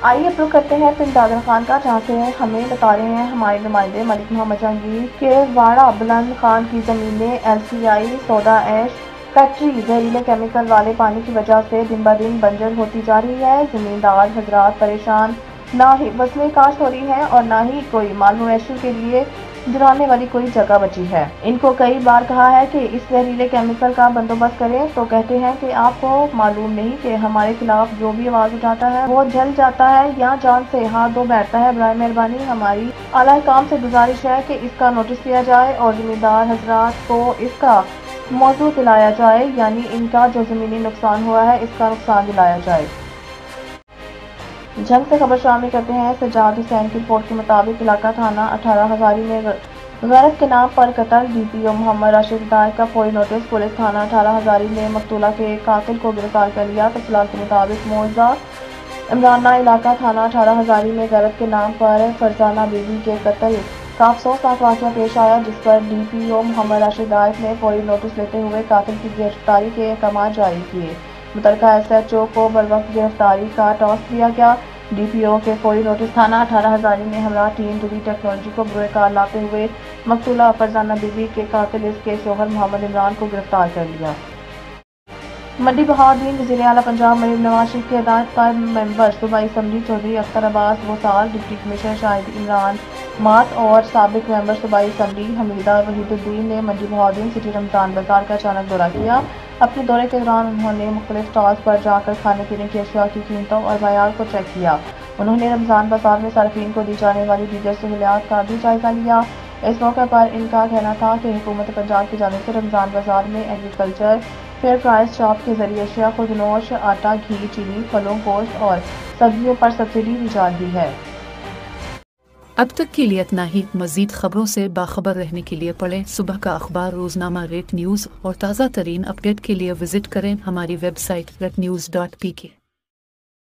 آئیے رخ کرتے ہیں پنڈ دادر خان کا، جہاں سے ہمیں بتا رہے ہیں ہمارے نمائندے ملک محمد جہانگیر کہ واڑہ بلند خان کی زمینیں LCI سوڈا ایش فیکٹری زہریلے کیمیکل والے پانی کی وجہ سے دن بدن بنجر ہوتی جا رہی ہے۔ زمیندار حضرات پریشان، نہ ہی فصلیں کاشت ہو رہی ہیں اور نہ ہی کوئی مال مویشی کے لیے جلانے والی کوئی جگہ بچی ہے۔ ان کو کئی بار کہا ہے کہ اس زہریلے کیمیکل کا بندوبست کریں تو کہتے ہیں کہ آپ کو معلوم نہیں کہ ہمارے خلاف جو بھی آواز اٹھاتا ہے وہ جل جاتا ہے یا جان سے ہاتھ دھو بیٹھتا ہے۔ برائے مہربانی ہماری اعلیٰ حکام سے گزارش ہے کہ اس کا نوٹس لیا جائے اور زمیندار حضرات کو اس کا موضوع دلایا جائے، یعنی ان کا جو زمینی نقصان ہوا ہے اس کا نقصان دلایا جائے۔ جنگ سے خبر شامل کرتے ہیں۔ سجاد حسین کی رپورٹ کے مطابق علاقہ تھانہ 18 ہزاری میں غرت کے نام پر قتل DPO محمد راشد ہدایت کا فوری نوٹس۔ پولیس تھانہ 18 ہزاری نے مقتولہ کے قاتل کو گرفتار کر لیا۔ تفصیلات کے مطابق معزہ عمرانہ علاقہ تھانہ 18 ہزاری میں غرت کے نام پر فرزانہ بیوی کے قتل کا افسوسناک واقعہ پیش آیا، جس پر DPO محمد راشد ہدایت نے فوری نوٹس لیتے ہوئے قاتل کی گرفتاری کے احکامات جاری کیے۔ متعلقہ SHO کو بروقت گرفتاری کا ٹاسک دیا گیا۔ DPO کے فوری نوٹس تھانہ 18 ہزاری نے ہمراہ ٹیم ڈیلی ٹیکنالوجی کو بروئے کار لاتے ہوئے مقتولہ فرزانہ بیوی کے قاتل اس کے شوہر محمد عمران کو گرفتار کر لیا۔ منڈی بہادین وزیر اعلیٰ پنجاب مریم نواز شریف کی ہدایت پر ممبر صوبائی اسمبلی چودھری اختر عباس وصال، ڈپٹی کمشنر شاہد عمران مات اور سابق ممبر صوبائی اسمبلی حمیدہ وحید الدین نے منڈی بہادین سٹی رمضان بازار کا اچانک دورہ کیا۔ اپنے دورے کے دوران انہوں نے مختلف اسٹالز پر جا کر کھانے پینے کی اشیاء کی قیمتوں اور معیار کو چیک کیا۔ انہوں نے رمضان بازار میں صارفین کو دی جانے والی دیگر سہولیات کا بھی جائزہ لیا۔ اس موقع پر ان کا کہنا تھا کہ حکومت پنجاب کی جانب سے رمضان بازار میں ایگریکلچر فیئر پرائز شاپ کے ذریعے اشیاء خودنوش، آٹا، گھی، چینی، پھلوں، گوشت اور سبزیوں پر سبسڈی دی جا رہی ہے۔ اب تک کے لیے اتنا ہی۔ مزید خبروں سے باخبر رہنے کے لیے پڑھیں صبح کا اخبار، روزنامہ ریٹ نیوز اور تازہ ترین اپڈیٹ کے لیے وزٹ کریں ہماری ویب سائٹ retnews.pk۔